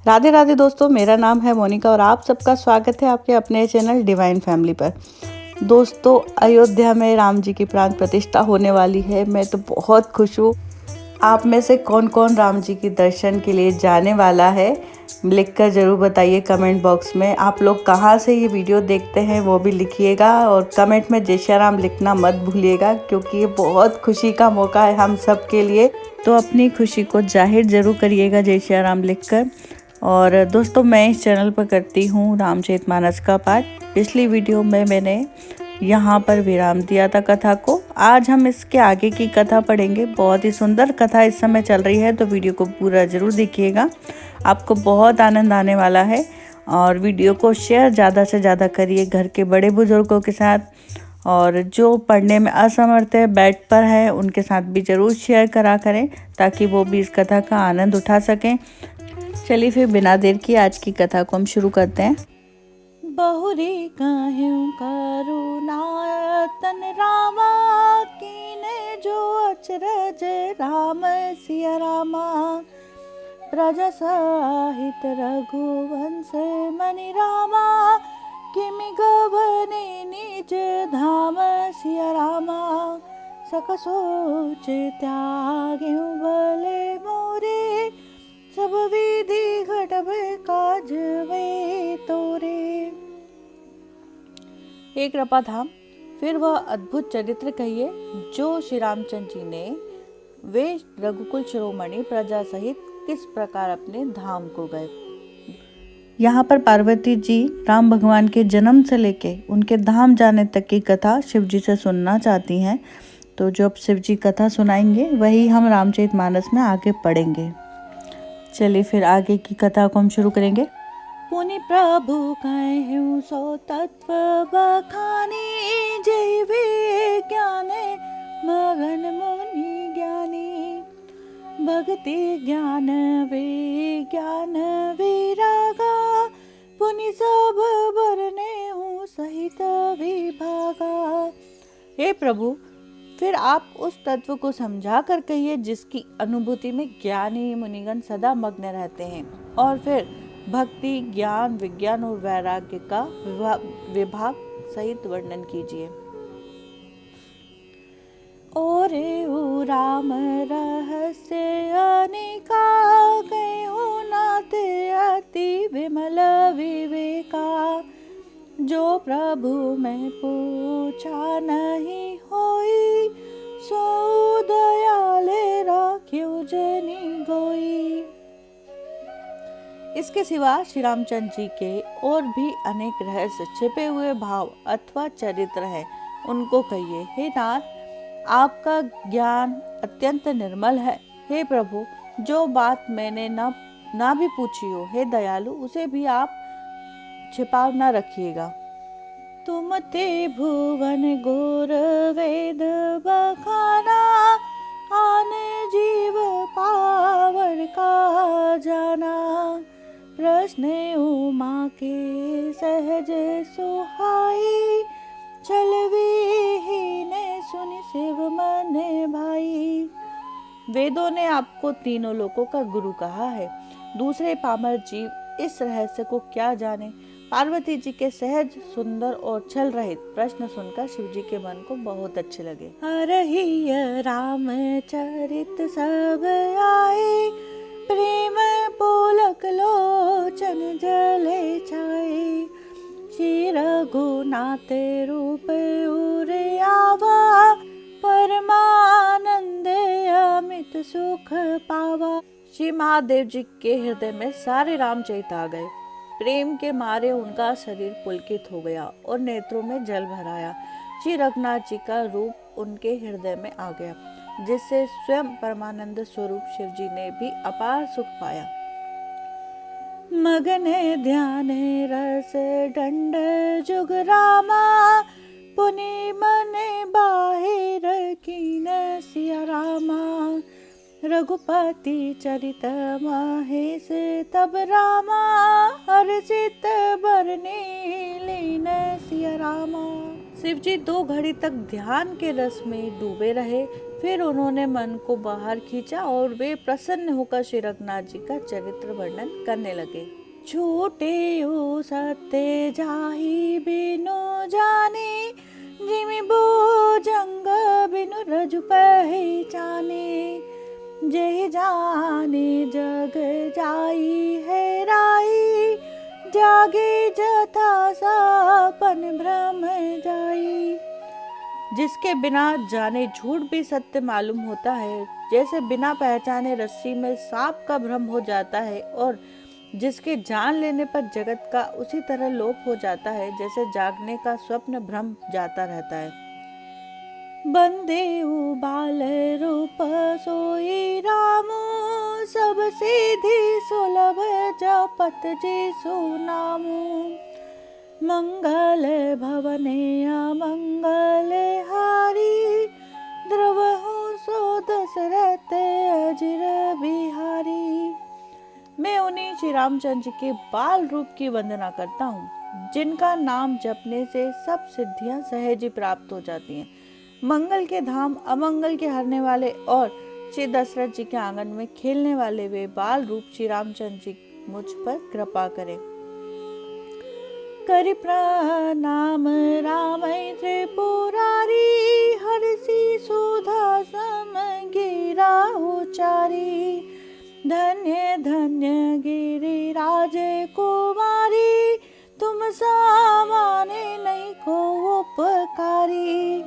राधे राधे दोस्तों, मेरा नाम है मोनिका और आप सबका स्वागत है आपके अपने चैनल डिवाइन फैमिली पर। दोस्तों, अयोध्या में राम जी की प्राण प्रतिष्ठा होने वाली है। मैं तो बहुत खुश हूँ। आप में से कौन कौन राम जी की दर्शन के लिए जाने वाला है, लिखकर ज़रूर बताइए कमेंट बॉक्स में। आप लोग कहाँ से ये वीडियो देखते हैं वो भी लिखिएगा और कमेंट में जय श्री राम लिखना मत भूलिएगा, क्योंकि ये बहुत खुशी का मौका है हम सब के लिए। तो अपनी खुशी को जाहिर ज़रूर करिएगा जय श्री राम लिखकर। और दोस्तों, मैं इस चैनल पर करती हूँ रामचरितमानस का पाठ। पिछली वीडियो में मैंने यहाँ पर विराम दिया था कथा को। आज हम इसके आगे की कथा पढ़ेंगे। बहुत ही सुंदर कथा इस समय चल रही है, तो वीडियो को पूरा ज़रूर देखिएगा, आपको बहुत आनंद आने वाला है। और वीडियो को शेयर ज़्यादा से ज़्यादा करिए घर के बड़े बुजुर्गों के साथ, और जो पढ़ने में असमर्थ है, बेड पर है, उनके साथ भी ज़रूर शेयर करा करें ताकि वो भी इस कथा का आनंद उठा सकें। चलिए फिर बिना देर की आज की कथा को हम शुरू करते हैं। बहुरी कहूँ करुणा तन रामा, कीने जो अचरज राम सिया रामा। ब्रज सहित रघुवंश मनि रामा, किमि गवने निज धाम सिया रामा। सक सोच त्याग्यु भले मोरे, सब विधि घटबे काज वे तोरे। एक कृपा धाम, फिर वह अद्भुत चरित्र कहिए जो श्री रामचंद्र जी ने वे रघुकुल शिरोमणि प्रजा सहित किस प्रकार अपने धाम को गए। यहाँ पर पार्वती जी राम भगवान के जन्म से लेके उनके धाम जाने तक की कथा शिव जी से सुनना चाहती हैं। तो जो अब शिव जी कथा सुनाएंगे वही हम रामचरितमानस में आगे पढ़ेंगे। चलिए फिर आगे की कथा को हम शुरू करेंगे। पुनि प्रभु कहूँ सो तत्व बखानी, जय विज्ञान मगन मुनि ज्ञानी। भक्ति ज्ञान विज्ञान विरागा, पुनि सब बरने हूँ सहित विभागा। हे प्रभु, फिर आप उस तत्व को समझा कर कहिए जिसकी अनुभूति में ज्ञानी मुनिगण सदा मग्न रहते हैं, और फिर भक्ति ज्ञान विज्ञान और वैराग्य का विभाग सहित वर्णन कीजिए। ओरे राम रहस्य अनेका, कहूँ नाते अति विमल विवेका। जो प्रभु मैं पूछा नहीं होई, सो दयाले राख्यो जनी गोई। इसके सिवा श्री रामचंद्र जी के और भी अनेक रहस्य छिपे हुए भाव अथवा चरित्र हैं, उनको कहिए। हे नाथ, आपका ज्ञान अत्यंत निर्मल है। हे प्रभु, जो बात मैंने ना भी पूछी हो, हे दयालु, उसे भी आप छिपाव न रखिएगा। तुम ते भुवन गोर वेद बखाना, आन जीव पावर का जाना। प्रश्न उमा के सहज सुहाई, चल विहीन सुनि शिव मन भाई। वेदों ने आपको तीनों लोकों का गुरु कहा है, दूसरे पामर जीव इस रहस्य को क्या जाने। पार्वती जी के सहज सुंदर और छल रहित प्रश्न सुनकर शिव जी के मन को बहुत अच्छे लगे। हरहि राम चरित सब आए, प्रेम पोलक लोचन जले छाए। श्री रघुनाथ रूप उरे आवा, परमानंद अमित सुख पावा। श्री महादेव जी के हृदय में सारे रामचरित आ गए। प्रेम के मारे उनका शरीर पुलकित हो गया और नेत्रों में जल भर आया। श्री रघुनाथ जी का रूप उनके हृदय में आ गया, जिससे स्वयं परमानंद स्वरूप शिव जी ने भी अपार सुख पाया। मगन ध्यान रस दंड जुग रामा, पुनि मन बाहिर कीन सिया रामा। रघुपति चरित महेश तब रामा, हर्षित बरने लीन सिया रामा। शिव जी 2 घड़ी तक ध्यान के रस में डूबे रहे। फिर उन्होंने मन को बाहर खींचा और वे प्रसन्न होकर श्री रघुनाथ जी का चरित्र वर्णन करने लगे। छूटे ओ सत्य जाहि बिनु जाने, जिमि भुजंग बिनु रजु पहचाने। जेहि जाने जग जाई है राई, जागे जथा सपन भ्रम जाई। जिसके बिना जाने झूठ भी सत्य मालूम होता है, जैसे बिना पहचाने रस्सी में सांप का भ्रम हो जाता है, और जिसके जान लेने पर जगत का उसी तरह लोप हो जाता है जैसे जागने का स्वप्न भ्रम जाता रहता है। बंदे बाल रूप सोई रामो, सब सीधी सुलभ जपत जिसु नामो। मंगल भवने अमंगल हारी, द्रवहु सो दशरथ अजिर बिहारी। मैं उन्हीं श्री रामचंद्र जी के बाल रूप की वंदना करता हूँ, जिनका नाम जपने से सब सिद्धियां सहज ही प्राप्त हो जाती हैं। मंगल के धाम, अमंगल के हरने वाले और श्री दशरथ जी के आंगन में खेलने वाले वे बाल रूप श्री रामचंद्र जी मुझ पर कृपा करें। करि प्रणाम राम त्रिपुरारी, हरषि सुधा सम गिरा उचारी। धन्य धन्य गिरिराज कुमारी, तुम सामाने नहीं को उपकारी।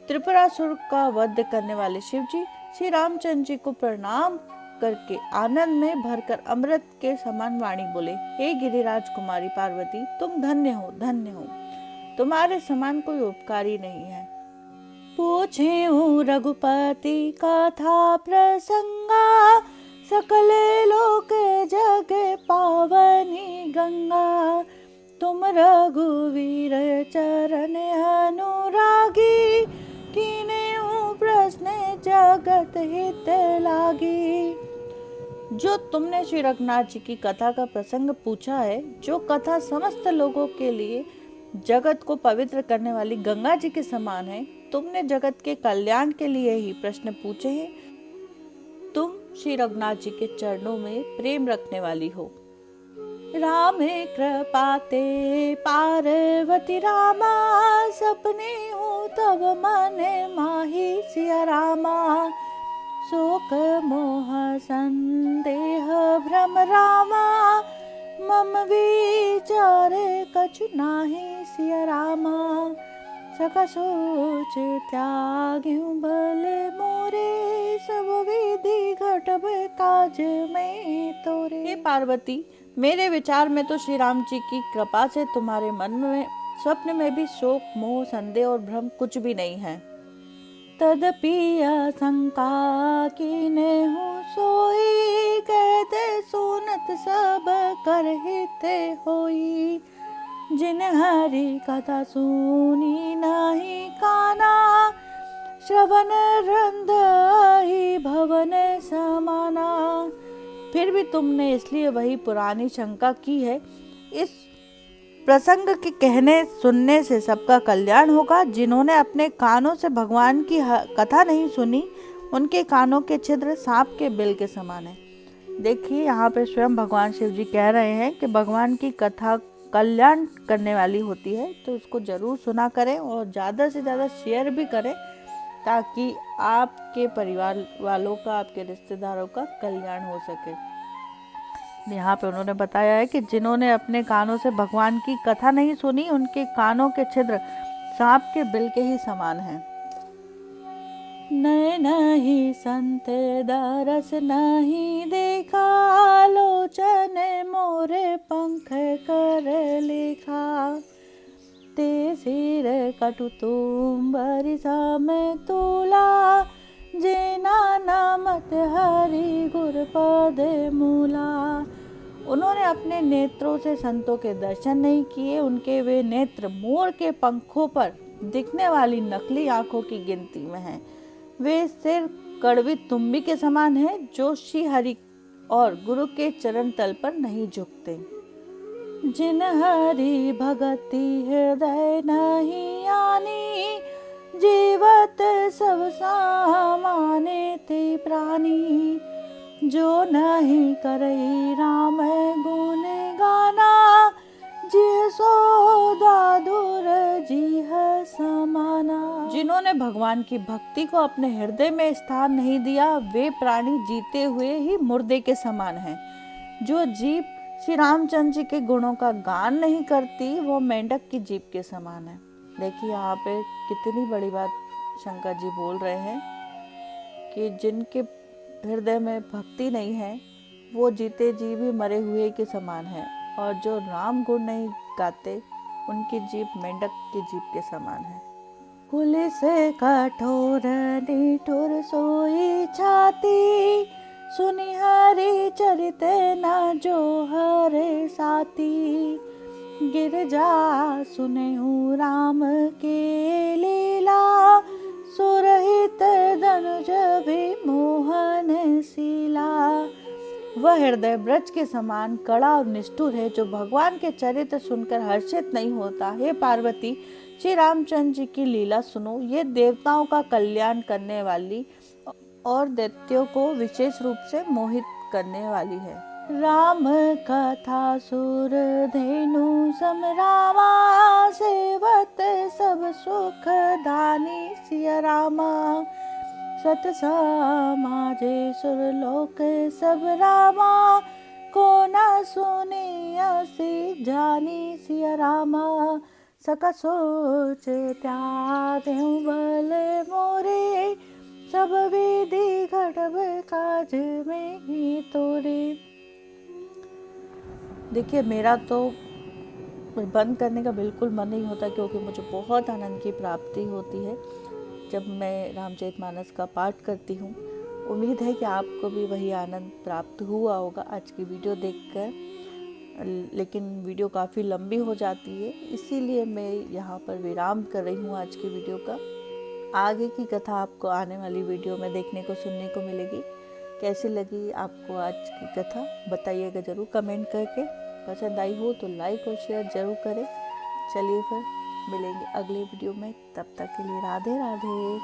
त्रिपुरासुर का वध करने वाले शिव जी श्री रामचंद्र जी को प्रणाम करके आनंद में भरकर अमृत के समान वाणी बोले, हे गिरिराज कुमारी पार्वती, तुम धन्य हो, धन्य हो, तुम्हारे समान कोई उपकारी नहीं है। पूछे रघुपति कथा प्रसंगा, सकल लोक जग पावनी गंगा। तुम रघुवीर चरण अनुरागी, कीने प्रश्न जगत हित लागी। जो तुमने श्री रघुनाथ जी की कथा का प्रसंग पूछा है, जो कथा समस्त लोगों के लिए जगत को पवित्र करने वाली गंगा जी के समान है, तुमने जगत के कल्याण के लिए ही प्रश्न पूछे हैं। तुम श्री रघुनाथ जी के चरणों में प्रेम रखने वाली हो। राम कृपाते पार्वती रामा, सपने हूँ तब मन माही सिया रामा। शोक मोह संदेह भ्रम रामा, मम विचार कछु नाही सिया रामा। सका सोच त्याग्यू भल मोरे, सब विधि घटब काज में तोरे। हे पार्वती, मेरे विचार में तो श्री राम जी की कृपा से तुम्हारे मन में स्वप्न में भी शोक मोह संदेह और भ्रम कुछ भी नहीं है। तदपि आशंका कीने हूँ सोई, कहते सुनत सब कर हित होई। जिन हरि कथा सुनी नहीं काना, श्रवण रंद ही भवन समाना। फिर भी तुमने इसलिए वही पुरानी शंका की है। इस प्रसंग के कहने सुनने से सबका कल्याण होगा। जिन्होंने अपने कानों से भगवान की कथा नहीं सुनी, उनके कानों के छिद्र सांप के बिल के समान है। देखिए, यहाँ पे स्वयं भगवान शिव जी कह रहे हैं कि भगवान की कथा कल्याण करने वाली होती है, तो इसको जरूर सुना करें और ज़्यादा से ज़्यादा शेयर भी करें, ताकि आपके परिवार वालों का, आपके रिश्तेदारों का कल्याण हो सके। यहाँ पे उन्होंने बताया है कि जिन्होंने अपने कानों से भगवान की कथा नहीं सुनी, उनके कानों के छिद्र सांप के बिल के ही समान हैं। नैन ही संत दरस नहीं देखा, लोचन मोरे पंख कर लेखा। ते सिर कटु तुम बरिसा में तोला, जेना नामत हरि गुर पद मूला। उन्होंने अपने नेत्रों से संतों के दर्शन नहीं किए। उनके वे नेत्र मोर के पंखों पर दिखने वाली नकली आंखों की गिनती में हैं। वे सिर कड़वी तुम्बी के समान है, जो श्री हरि और गुरु के चरण तल पर नहीं झुकते। जिन हरि भगति हृदय नहीं आनी, जीवत सब सामाने ते प्राणी। जो नहीं करई राम गुण गाना, जिह सो दादुर जिह समाना। जिन्होंने भगवान की भक्ति को अपने हृदय में स्थान नहीं दिया, वे प्राणी जीते हुए ही मुर्दे के समान हैं। जो जीव श्री रामचंद्र जी के गुणों का गान नहीं करती, वो मेंढक की जीभ के समान है। देखिए यहाँ पे कितनी बड़ी बात शंकर जी बोल रहे हैं कि जिनके हृदय में भक्ति नहीं है, वो जीते जी भी मरे हुए के समान है, और जो राम गुण नहीं गाते, उनकी जीभ मेंढक की जीभ के समान है। पुलिस कठोर निठुर सोई छाती, सुनि हरि चरित न जो हरे साथी। गिरजा सुनहु राम के लीला, सुरहित धनुज विमोहन शीला। वह हृदय ब्रज के समान कड़ा और निष्ठुर है, जो भगवान के चरित्र सुनकर हर्षित नहीं होता। हे पार्वती, श्री रामचंद्र जी की लीला सुनो। ये देवताओं का कल्याण करने वाली और दैत्यों को विशेष रूप से मोहित करने वाली है। राम कथा सुर धेनु सम रामा, सेवत सब सुख दानी सिया रामा। सत समाजे सुर लोक सब रामा, को न सुनी असी जानी सिया रामा। सका सोच त्याग बल मोरे, सब विधि घटब काज में ही तोरे। देखिए मेरा तो बंद करने का बिल्कुल मन नहीं होता, क्योंकि मुझे बहुत आनंद की प्राप्ति होती है जब मैं रामचरितमानस का पाठ करती हूँ। उम्मीद है कि आपको भी वही आनंद प्राप्त हुआ होगा आज की वीडियो देखकर। लेकिन वीडियो काफ़ी लंबी हो जाती है, इसीलिए मैं यहाँ पर विराम कर रही हूँ आज की वीडियो का। आगे की कथा आपको आने वाली वीडियो में देखने को सुनने को मिलेगी। कैसी लगी आपको आज की कथा बताइएगा ज़रूर कमेंट करके। पसंद आई हो तो लाइक और शेयर ज़रूर करें। चलिए फिर मिलेंगे अगले वीडियो में, तब तक के लिए राधे राधे।